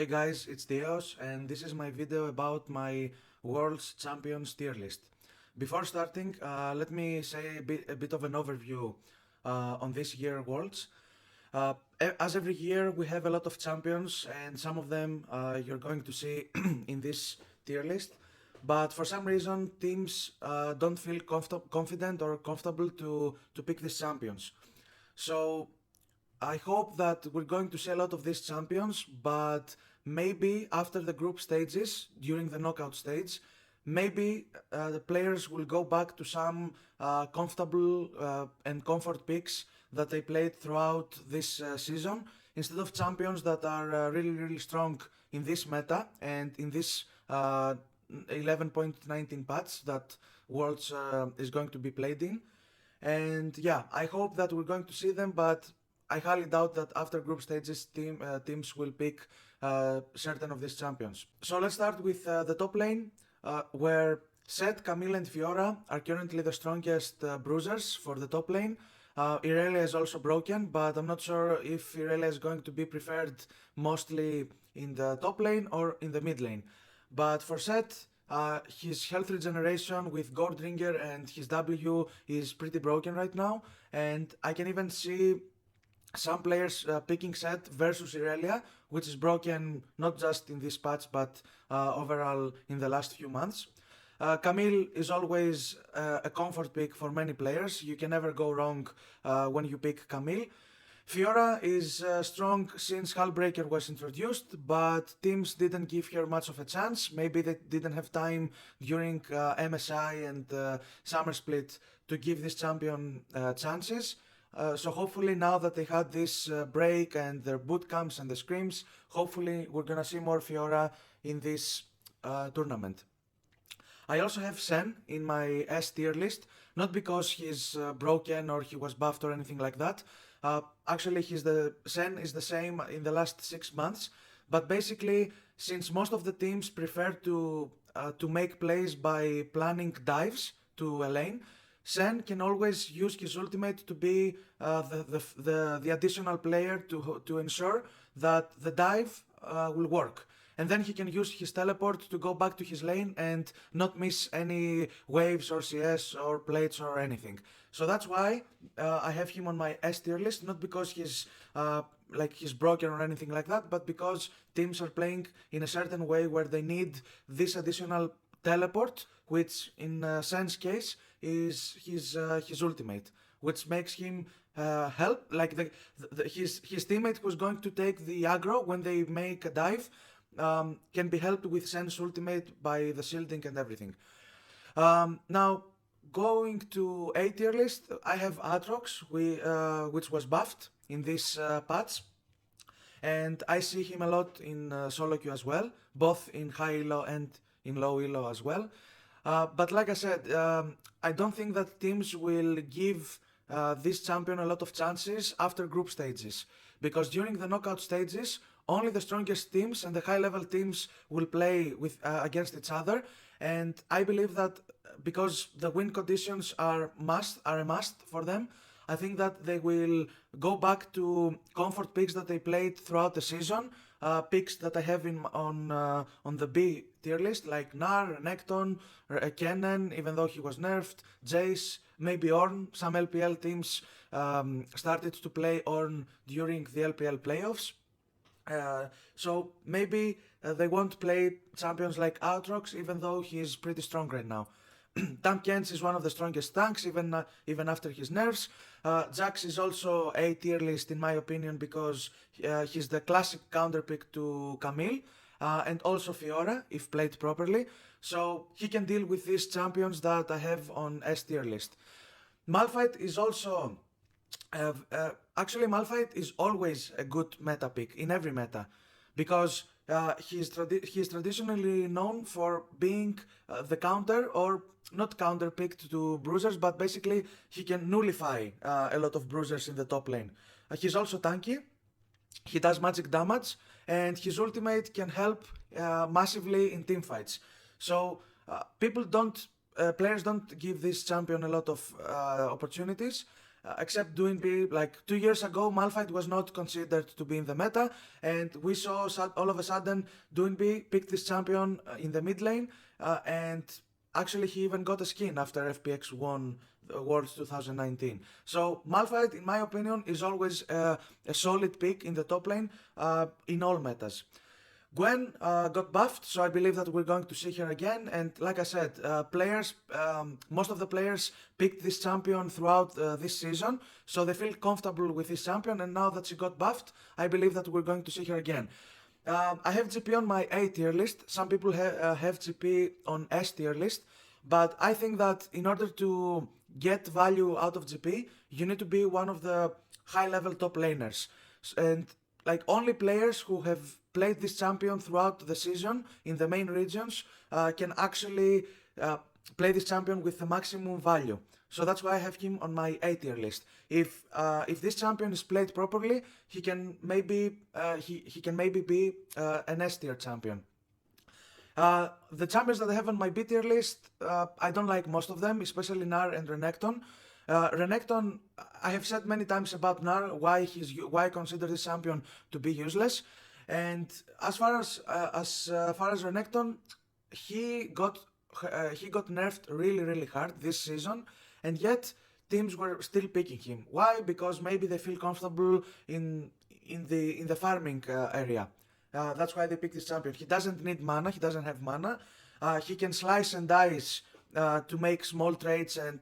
Hey guys, it's Diaios and this is my video about my World's Champions tier list. Before starting, let me say a bit of an overview on this year Worlds. As every year, we have a lot of champions, and some of them you're going to see in this tier list. But for some reason, teams don't feel confident or comfortable to pick these champions. So I hope that we're going to see a lot of these champions, but maybe after the group stages, during the knockout stage, maybe the players will go back to some comfortable and comfort picks that they played throughout this season, instead of champions that are really strong in this meta and in this 11.19 patch that Worlds is going to be played in. And yeah, I hope that we're going to see them, but I highly doubt that after group stages teams will pick certain of these champions. So let's start with the top lane, where Sett, Camille and Fiora are currently the strongest bruisers for the top lane. Irelia is also broken, but I'm not sure if Irelia is going to be preferred mostly in the top lane or in the mid lane. But for Sett, his health regeneration with Goldringer and his W is pretty broken right now, and I can even see some players picking Sett versus Irelia, which is broken not just in this patch but overall in the last few months. Camille is always a comfort pick for many players. You can never go wrong when you pick Camille. Fiora is strong since Hullbreaker was introduced, but teams didn't give her much of a chance. Maybe they didn't have time during MSI and Summer Split to give this champion chances. So hopefully now that they had this break and their boot camps and the scrims, hopefully we're gonna see more Fiora in this tournament. I also have Sen in my S tier list, not because he's broken or he was buffed or anything like that. Actually, Sen is the same in the last 6 months, but basically, since most of the teams prefer to make plays by planning dives to a lane, Sen can always use his ultimate to be the additional player to ensure that the dive will work. And then he can use his teleport to go back to his lane and not miss any waves or CS or plates or anything. So that's why I have him on my S tier list, not because he's broken or anything like that, but because teams are playing in a certain way where they need this additional teleport, which in Sen's case is his ultimate, which makes him help, like his teammate who's going to take the aggro when they make a dive can be helped with Sen's ultimate by the shielding and everything. Now, going to A tier list, I have Aatrox, which was buffed in this patch, and I see him a lot in solo queue as well, both in high elo and in low elo as well. But like I said, I don't think that teams will give this champion a lot of chances after group stages, because during the knockout stages, only the strongest teams and the high-level teams will play with against each other, and I believe that because the win conditions are a must for them, I think that they will go back to comfort picks that they played throughout the season, picks that I have on the B tier list, like Gnar, Nekton, Kennen, even though he was nerfed, Jace, maybe Ornn. Some LPL teams started to play Ornn during the LPL playoffs. So maybe they won't play champions like Aatrox, even though he is pretty strong right now. Tahm Kench is one of the strongest tanks, even after his nerfs. Jax is also A tier list in my opinion, because he's the classic counter pick to Camille, and also Fiora if played properly. So he can deal with these champions that I have on S tier list. Malphite is also actually, Malphite is always a good meta pick in every meta, because he is traditionally known for being the counter, or not counter picked to bruisers, but basically he can nullify a lot of bruisers in the top lane. He's also tanky, he does magic damage, and his ultimate can help massively in teamfights. So players don't give this champion a lot of opportunities. except doing B, like 2 years ago, Malphite was not considered to be in the meta, and we saw all of a sudden doing B picked this champion in the mid lane, and actually he even got a skin after FPX won Worlds 2019. So Malphite, in my opinion, is always a solid pick in the top lane in all metas. Gwen got buffed, so I believe that we're going to see her again. And like I said, most of the players picked this champion throughout this season, so they feel comfortable with this champion. And now that she got buffed, I believe that we're going to see her again. I have GP on my A tier list. Some people have GP on S tier list, but I think that in order to get value out of GP, you need to be one of the high-level top laners. And like only players who have played this champion throughout the season in the main regions can actually play this champion with the maximum value. So that's why I have him on my A tier list. If this champion is played properly, he can maybe be an S tier champion. The champions that I have on my B tier list, I don't like most of them, especially Gnar and Renekton. Renekton, I have said many times about Gnar why I consider this champion to be useless. And as far as Renekton, he got nerfed really hard this season, and yet teams were still picking him. Why? Because maybe they feel comfortable in the farming area. That's why they picked this champion. He doesn't need mana. He doesn't have mana. He can slice and dice to make small trades and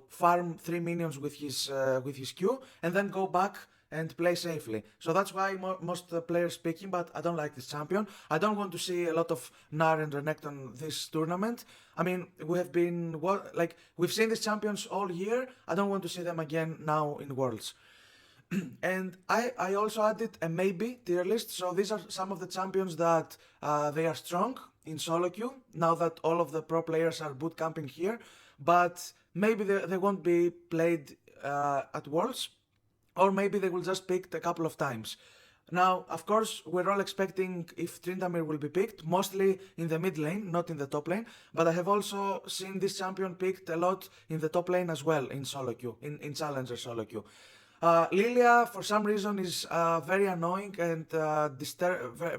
farm 3 minions with his Q, and then go back and play safely. So that's why most players pick him, but I don't like this champion. I don't want to see a lot of Gnar and Renekton this tournament. I mean, we've seen these champions all year. I don't want to see them again now in Worlds. And I also added a maybe tier list. So these are some of the champions that they are strong in solo queue, now that all of the pro players are boot camping here, but maybe they won't be played at Worlds, or maybe they will just picked a couple of times. Now, of course, we're all expecting if Tryndamere will be picked, mostly in the mid lane, not in the top lane, but I have also seen this champion picked a lot in the top lane as well in solo queue, in Challenger solo queue. Lilia, for some reason, is very annoying and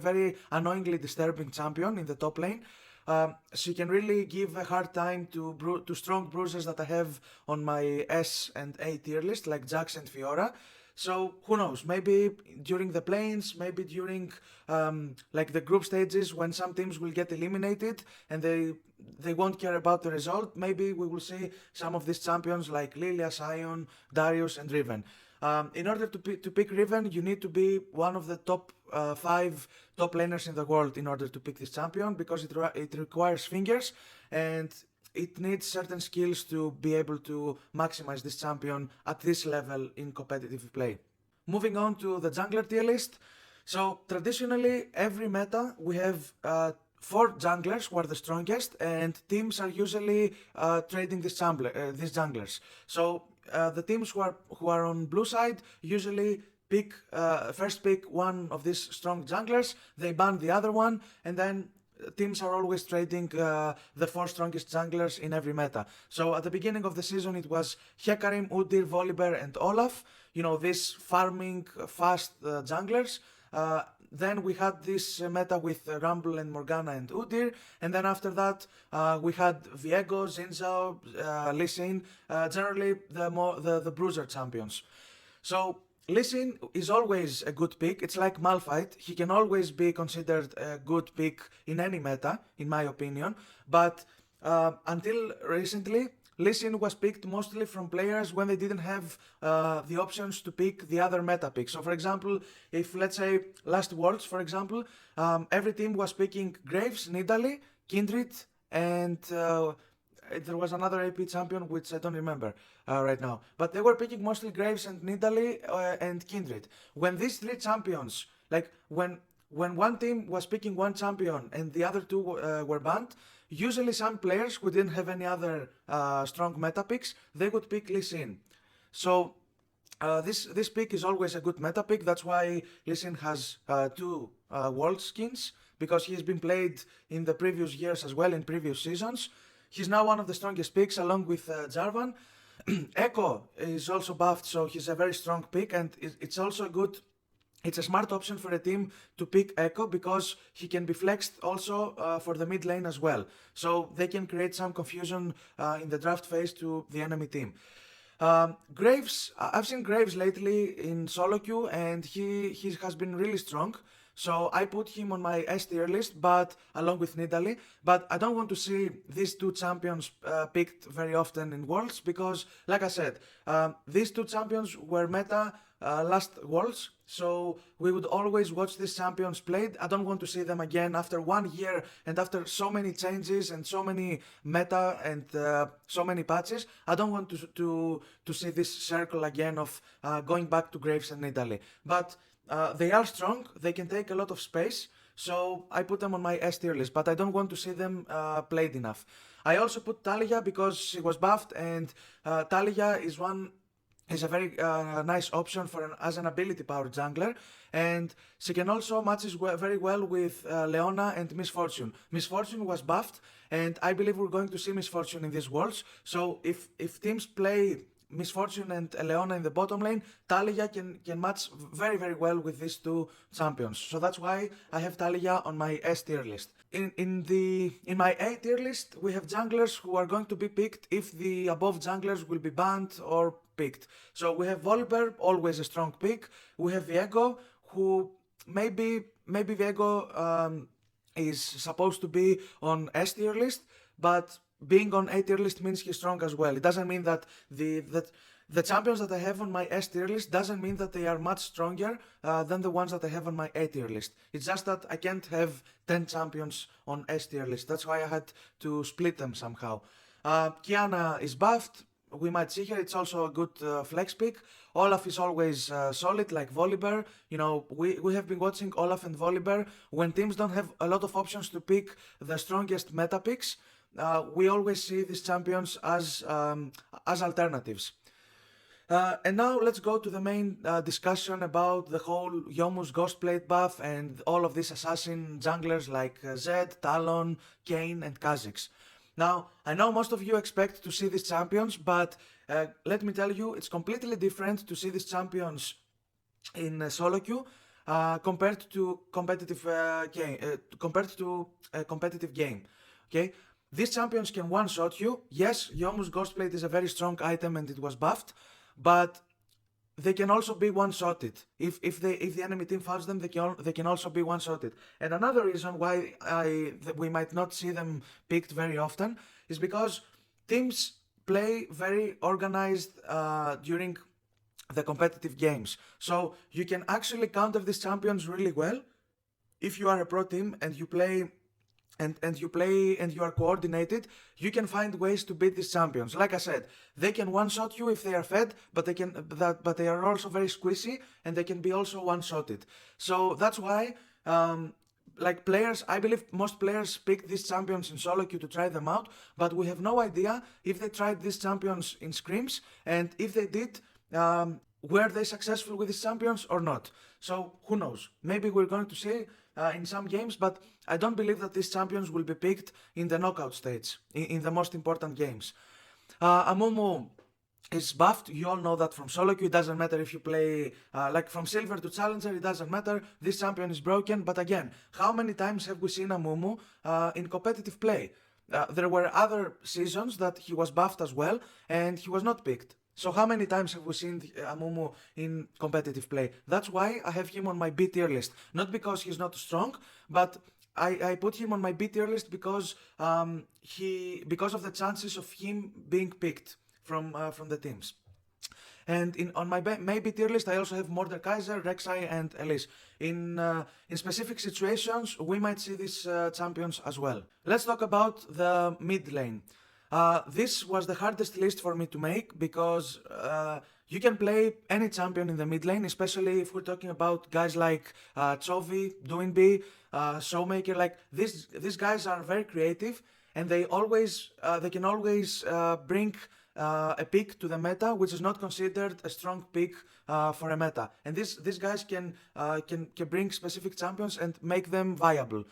very annoyingly disturbing champion in the top lane. She can really give a hard time to strong bruisers that I have on my S and A tier list, like Jax and Fiora. So who knows? Maybe during the planes, maybe during the group stages, when some teams will get eliminated and they won't care about the result, maybe we will see some of these champions like Lilia, Sion, Diaios, and Riven. In order to pick Riven, you need to be one of the top 5 top laners in the world in order to pick this champion, because it requires fingers and it needs certain skills to be able to maximize this champion at this level in competitive play. Moving on to the jungler tier list. So traditionally, every meta we have 4 junglers who are the strongest, and teams are usually trading these junglers. So the teams who are on blue side usually first pick one of these strong junglers, they ban the other one, and then teams are always trading the 4 strongest junglers in every meta. So at the beginning of the season it was Hecarim, Udyr, Volibear, and Olaf, these farming fast junglers. Then we had this meta with Rumble and Morgana and Udyr, and then after that we had Viego, Xin, Lee Sin, generally the bruiser champions. So Lee Sin is always a good pick. It's like Malphite. He can always be considered a good pick in any meta, in my opinion. But until recently, Lee Sin was picked mostly from players when they didn't have the options to pick the other meta picks. So for example, if let's say last Worlds, for example, every team was picking Graves, Nidalee, Kindred, and there was another AP champion which I don't remember right now. But they were picking mostly Graves and Nidalee and Kindred. When these 3 champions, when one team was picking one champion and the other 2 were banned, usually some players who didn't have any other strong meta picks, they would pick Lee Sin. So this pick is always a good meta pick. That's why Lee Sin has 2 world skins, because he's been played in the previous years as well, in previous seasons. He's now one of the strongest picks along with Jarvan. Echo is also buffed, so he's a very strong pick, and it's also good. It's a smart option for a team to pick Echo because he can be flexed also for the mid lane as well. So they can create some confusion in the draft phase to the enemy team. Graves, I've seen Graves lately in solo queue and he has been really strong. So I put him on my S tier list, but along with Nidalee. But I don't want to see these two champions picked very often in Worlds because, like I said, these two champions were meta last Worlds. So we would always watch these champions played. I don't want to see them again after 1 year and after so many changes and so many meta and so many patches. I don't want to see this circle again of going back to Graves and Nidalee. But they are strong, they can take a lot of space, so I put them on my S tier list, but I don't want to see them played enough. I also put Talia because she was buffed, and Talia is a very nice option for as an ability power jungler, and she can also matches very well with Leona and Miss Fortune. Miss Fortune was buffed, and I believe we're going to see Miss Fortune in these worlds, so if teams play Miss Fortune and Leona in the bottom lane, Talia can match very very well with these two champions. So that's why I have Talia on my S tier list. In my A tier list, we have junglers who are going to be picked if the above junglers will be banned or picked. So we have Volibear, always a strong pick. We have Viego, who maybe Viego is supposed to be on S tier list, but being on A tier list means he's strong as well. It doesn't mean that the champions that I have on my S tier list doesn't mean that they are much stronger than the ones that I have on my A tier list. It's just that I can't have 10 champions on S tier list. That's why I had to split them somehow. Kiana is buffed. We might see her. It's also a good flex pick. Olaf is always solid, like Volibear. You know, we have been watching Olaf and Volibear. When teams don't have a lot of options to pick the strongest meta picks, we always see these champions as alternatives. And now let's go to the main discussion about the whole Youmuu's Ghostplate buff and all of these assassin junglers like Zed, Talon, Kayn and Kha'Zix. Now, I know most of you expect to see these champions, but let me tell you, it's completely different to see these champions in solo queue compared to competitive game. Okay, these champions can one-shot you. Yes, Youmuu's Ghostplate is a very strong item and it was buffed, but they can also be one-shotted. If the enemy team fouls them, they can also be one-shotted. And another reason why we might not see them picked very often is because teams play very organized during the competitive games. So you can actually counter these champions really well if you are a pro team and you play and you are coordinated. You can find ways to beat these champions. Like I said, they can one-shot you if they are fed, but they are also very squishy and they can be also one-shotted. So that's why like players, I believe most players pick these champions in solo queue to try them out, but we have no idea if they tried these champions in scrims, and if they did, were they successful with these champions or not. So who knows, maybe we're going to see in some games, but I don't believe that these champions will be picked in the knockout stage, in the most important games. Amumu is buffed. You all know that from solo queue. It doesn't matter if you play like from silver to challenger, it doesn't matter. This champion is broken. But again, how many times have we seen Amumu in competitive play? There were other seasons that he was buffed as well and he was not picked. So how many times have we seen Amumu in competitive play? That's why I have him on my B tier list. Not because he's not strong, but I put him on my B tier list because because of the chances of him being picked from the teams. And on my maybe tier list, I also have Mordekaiser, Rek'Sai, and Elise. In specific situations, we might see these champions as well. Let's talk about the mid lane. This was the hardest list for me to make because you can play any champion in the mid lane, especially if we're talking about guys like Chovy, Doinb, Showmaker. Like these guys are very creative and they can always bring a pick to the meta, which is not considered a strong pick for a meta. And these guys can bring specific champions and make them viable.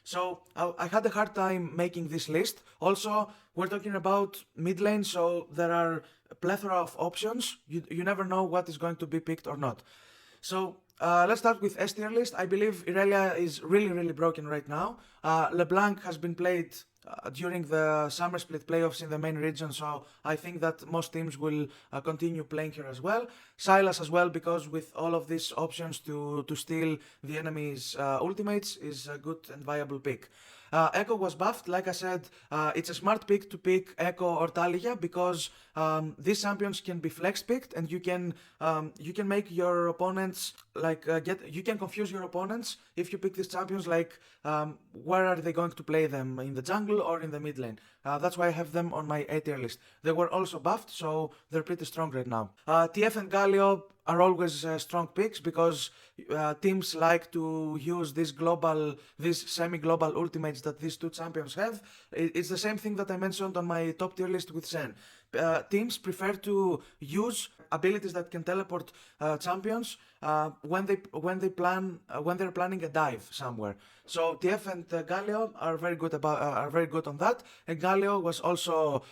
So I had a hard time making this list. Also, we're talking about mid lane, so there are a plethora of options. You never know what is going to be picked or not. So let's start with S tier list. I believe Irelia is really broken right now. LeBlanc has been played during the summer split playoffs in the main region, so I think that most teams will continue playing her as well. Silas as well, because with all of these options to steal the enemy's ultimates is a good and viable pick. Echo was buffed. Like I said, it's a smart pick to pick Echo or Talia because these champions can be flex picked, and you can make your opponents you can confuse your opponents if you pick these champions. Where are they going to play them, in the jungle or in the mid lane? That's why I have them on my A tier list. They were also buffed, so they're pretty strong right now. TF and Galio are always strong picks because teams like to use these semi-global ultimates that these two champions have. It's the same thing that I mentioned on my top tier list with Zen. Teams prefer to use abilities that can teleport champions when they're planning a dive somewhere. So TF and Galio are very good on that. And Galio was also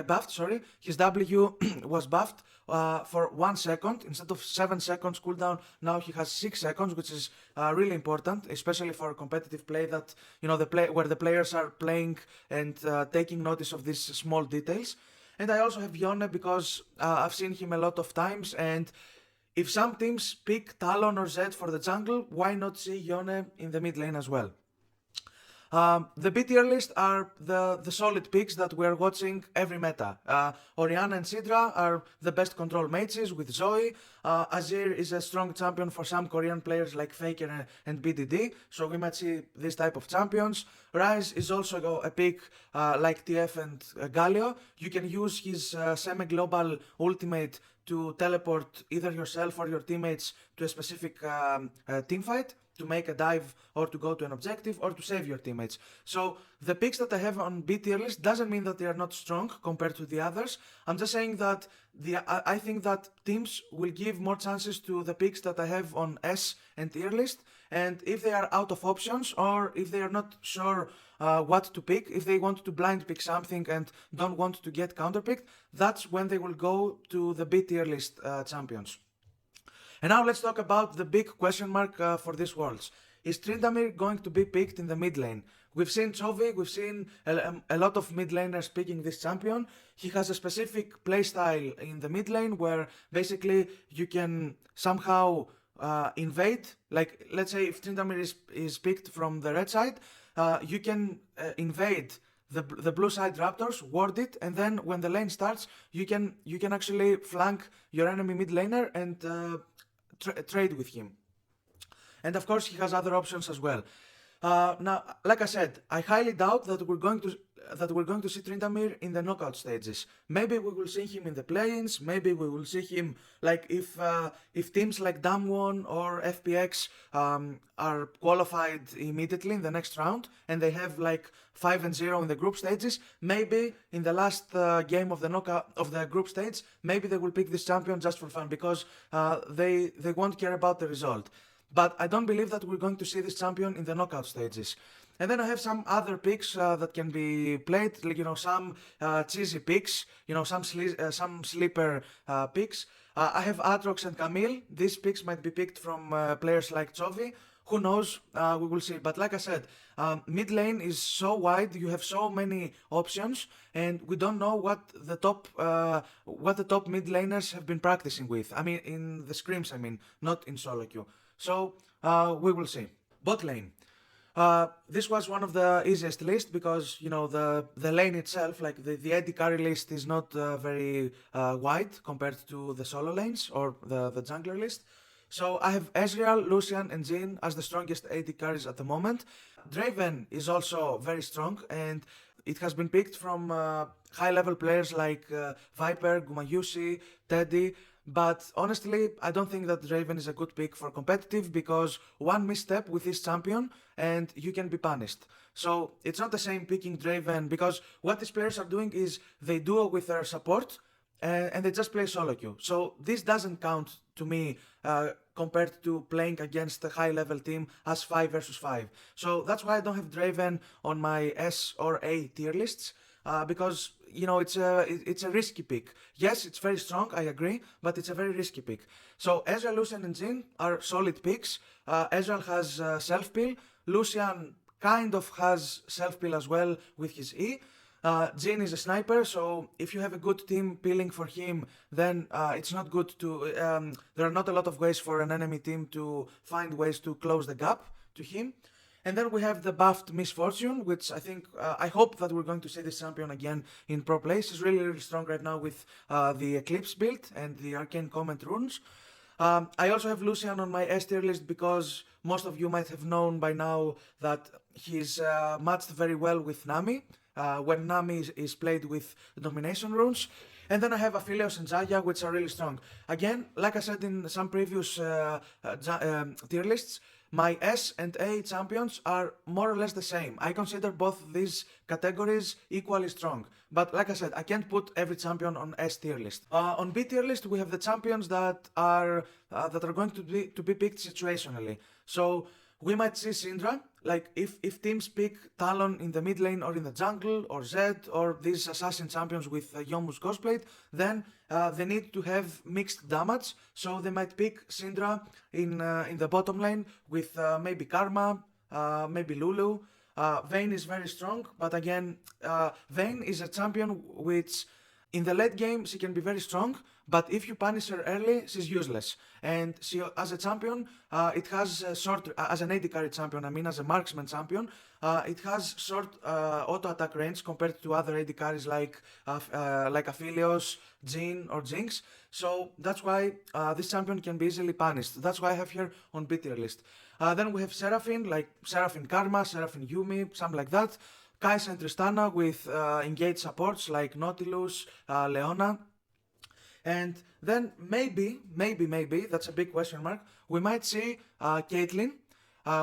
buffed. Sorry, his W was buffed for 1 second instead of 7 seconds cooldown. Now he has 6 seconds, which is really important, especially for competitive play. That where the players are playing and taking notice of these small details. And I also have Yone because I've seen him a lot of times, and if some teams pick Talon or Zed for the jungle, why not see Yone in the mid lane as well? The B tier list are the solid picks that we're watching every meta. Orianna and Sidra are the best control mages with Zoe. Azir is a strong champion for some Korean players like Faker and BDD, so we might see this type of champions. Ryze is also a pick like TF and Galio. You can use his semi-global ultimate to teleport either yourself or your teammates to a specific team fight, to make a dive or to go to an objective or to save your teammates. So the picks that I have on B tier list doesn't mean that they are not strong compared to the others. I'm just saying that I think that teams will give more chances to the picks that I have on S and tier list, and if they are out of options or if they are not sure what to pick, if they want to blind pick something and don't want to get counterpicked, that's when they will go to the B tier list champions. And now let's talk about the big question mark for these worlds. Is Tryndamere going to be picked in the mid lane? We've seen Chovy, we've seen a lot of mid laners picking this champion. He has a specific playstyle in the mid lane where basically you can somehow invade. Like, let's say if Tryndamere is picked from the red side, you can invade the blue side Raptors, ward it, and then when the lane starts, you can actually flank your enemy mid laner and trade with him. And of course, he has other options as well. Now, like I said, I highly doubt that we're going to see Tryndamere in the knockout stages. Maybe we will see him in the play-ins. Maybe we will see him like if teams like Damwon or FPX are qualified immediately in the next round and they have like 5-0 in the group stages. Maybe in the last game of the knockout of the group stage, maybe they will pick this champion just for fun because they won't care about the result. But I don't believe that we're going to see this champion in the knockout stages. And then I have some other picks that can be played, like, some cheesy picks, some sleeper picks. I have Aatrox and Camille. These picks might be picked from players like Chovy. Who knows? We will see. But like I said, mid lane is so wide. You have so many options, and we don't know what the top mid laners have been practicing with. I mean, in the scrims. I mean, not in solo queue. So we will see. Bot lane. This was one of the easiest lists because the lane itself, like the AD carry list, is not very wide compared to the solo lanes or the jungler list. So I have Ezreal, Lucian, and Jhin as the strongest AD carries at the moment. Draven is also very strong, and it has been picked from high-level players like Viper, Gumayusi, Teddy. But honestly, I don't think that Draven is a good pick for competitive because one misstep with this champion and you can be punished. So it's not the same picking Draven because what these players are doing is they duo with their support and they just play solo queue. So this doesn't count to me compared to playing against a high-level team as 5 versus 5. So that's why I don't have Draven on my S or A tier lists. Because it's a risky pick. Yes, it's very strong, I agree, but it's a very risky pick. So Ezreal, Lucian, and Jhin are solid picks. Ezreal has self-pill. Lucian kind of has self-pill as well with his E. Jhin is a sniper, so if you have a good team peeling for him, then it's not good to... there are not a lot of ways for an enemy team to find ways to close the gap to him. And then we have the buffed Misfortune, which I think, I hope that we're going to see this champion again in pro play. He's really, really strong right now with the Eclipse build and the Arcane Comment runes. I also have Lucian on my S tier list because most of you might have known by now that he's matched very well with Nami, when Nami is played with Domination runes. And then I have Aphelios and Xayah, which are really strong. Again, like I said in some previous tier lists, my S and A champions are more or less the same. I consider both these categories equally strong. But like I said, I can't put every champion on S tier list. On B tier list, we have the champions that are going to be picked situationally. So we might see Syndra, like if teams pick Talon in the mid lane or in the jungle, or Zed, or these assassin champions with Yomu's Ghostblade, then they need to have mixed damage, so they might pick Syndra in the bottom lane with maybe Karma, maybe Lulu. Vayne is very strong, but again, Vayne is a champion which in the late game she can be very strong, but if you punish her early, she's useless. And she, as a champion, it has short, as an AD carry champion, I mean as a marksman champion, it has short auto attack range compared to other AD carries like Aphelios, Jhin, or Jinx. So that's why this champion can be easily punished. That's why I have here on B tier list. Then we have Seraphine, like Seraphine Karma, Seraphine Yuumi, something like that. Kai'Sa and Tristana with engaged supports like Nautilus, Leona. And then maybe, that's a big question mark, we might see Caitlyn,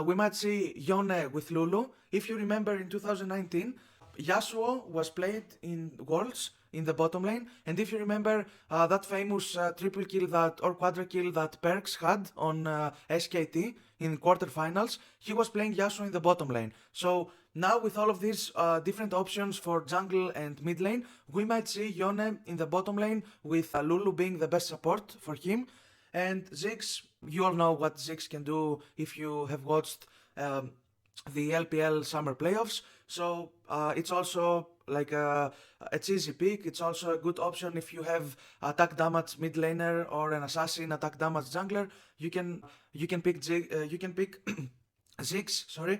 we might see Yone with Lulu. If you remember in 2019, Yasuo was played in Worlds in the bottom lane, and if you remember that famous triple kill or quadra kill that Perks had on SKT in quarterfinals, he was playing Yasuo in the bottom lane. So now with all of these different options for jungle and mid lane, we might see Yone in the bottom lane with Lulu being the best support for him. And Ziggs, you all know what Ziggs can do if you have watched the LPL summer playoffs. So it's also like a cheesy pick. It's also a good option if you have attack damage mid laner or an assassin attack damage jungler. You can pick Ziggs, sorry,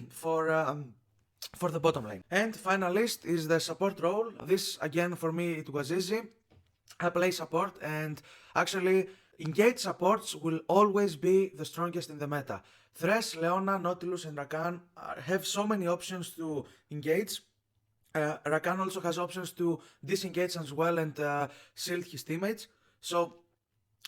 for the bottom lane. And final list is the support role. This again for me it was easy. I play support, and actually engaged supports will always be the strongest in the meta. Thresh, Leona, Nautilus, and Rakan have so many options to engage. Rakan also has options to disengage as well and shield his teammates. So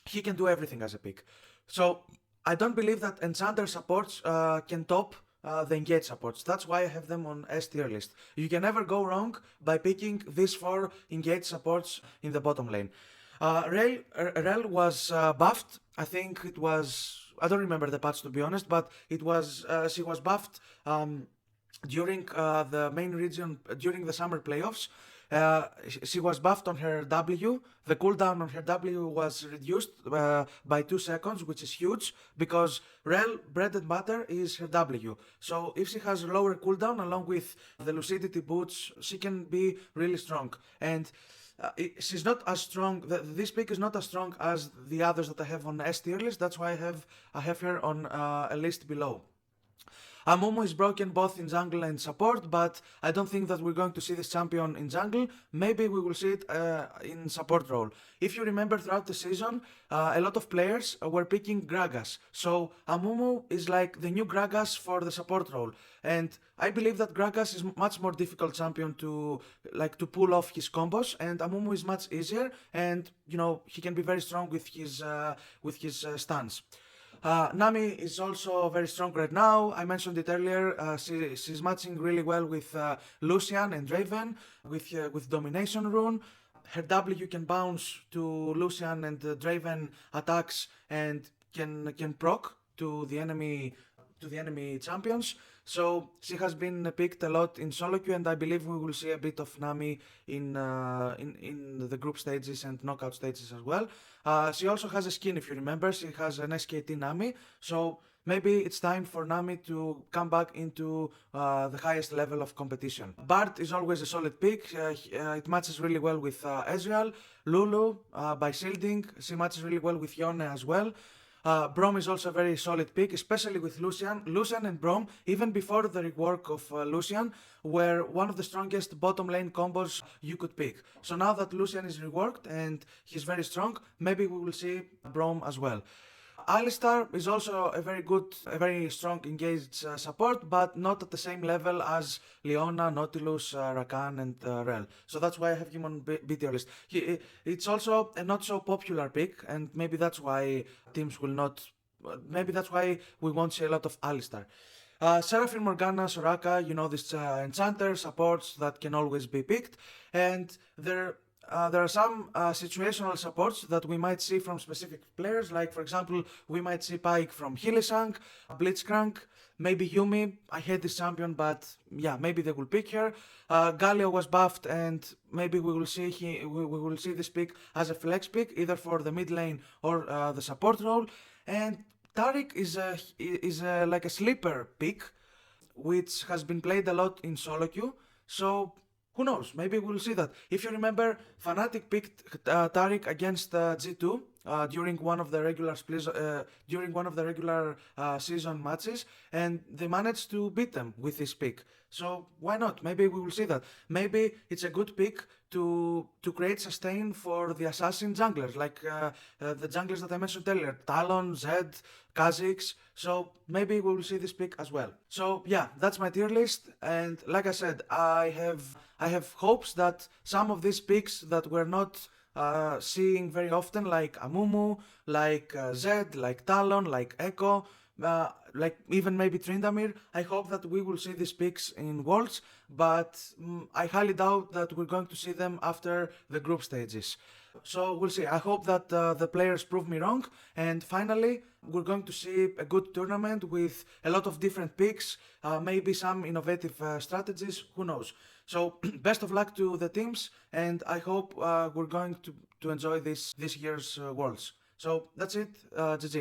he can do everything as a pick. So I don't believe that Enchanter supports can top the engage supports. That's why I have them on S tier list. You can never go wrong by picking these 4 engage supports in the bottom lane. Rel was buffed. I think it was, I don't remember the patch to be honest, but it was she was buffed during the main region, during the summer playoffs. She was buffed on her W. The cooldown on her W was reduced by 2 seconds, which is huge because Rel bread and butter is her W. So if she has lower cooldown along with the lucidity boots, she can be really strong. And she's not as strong. This pick is not as strong as the others that I have on S tier list. That's why I have her on a list below. Amumu is broken both in jungle and support, but I don't think that we're going to see this champion in jungle. Maybe we will see it in support role. If you remember throughout the season, a lot of players were picking Gragas. So Amumu is like the new Gragas for the support role. And I believe that Gragas is much more difficult champion to pull off his combos, and Amumu is much easier, and he can be very strong with his stuns. Nami is also very strong right now. I mentioned it earlier. She's matching really well with Lucian and Draven with Domination Rune. Her W can bounce to Lucian and Draven attacks and can proc to the enemy champions. So she has been picked a lot in solo queue, and I believe we will see a bit of Nami in the group stages and knockout stages as well. She also has a skin, if you remember. She has an SKT Nami, so maybe it's time for Nami to come back into the highest level of competition. Bart is always a solid pick. It matches really well with Ezreal. Lulu, by shielding, she matches really well with Yone as well. Braum is also a very solid pick, especially with Lucian. Lucian and Braum, even before the rework of Lucian, were one of the strongest bottom lane combos you could pick. So now that Lucian is reworked and he's very strong, maybe we will see Braum as well. Alistar is also a very strong engaged support, but not at the same level as Leona, Nautilus, Rakan, and Rel. So that's why I have him on B tier list. It's also a not so popular pick, and maybe that's why teams will not. Maybe that's why we won't see a lot of Alistar. Seraphine, Morgana, Soraka, you know, these enchanter supports that can always be picked, and there are some situational supports that we might see from specific players, like for example, we might see Pyke from Hylissang, Blitzcrank, maybe Yumi. I hate this champion, but yeah, maybe they will pick her. Galio was buffed, and maybe we will see this pick as a flex pick, either for the mid lane or the support role. And Taric is like a sleeper pick, which has been played a lot in solo queue. So who knows? Maybe we'll see that. If you remember, Fnatic picked Taric against G2 during one of the regular season matches, and they managed to beat them with this pick. So why not? Maybe we will see that. Maybe it's a good pick to create sustain for the assassin junglers, like the junglers that I mentioned earlier, Talon, Zed, Kha'Zix. So maybe we will see this pick as well. So yeah, that's my tier list, and like I said, I have hopes that some of these picks that we're not seeing very often, like Amumu, like Zed, like Talon, like Echo, like even maybe Tryndamere, I hope that we will see these picks in Worlds, but I highly doubt that we're going to see them after the group stages. So we'll see. I hope that the players prove me wrong, and finally we're going to see a good tournament with a lot of different picks, maybe some innovative strategies, who knows. So best of luck to the teams, and I hope we're going to enjoy this year's Worlds. So that's it, GG.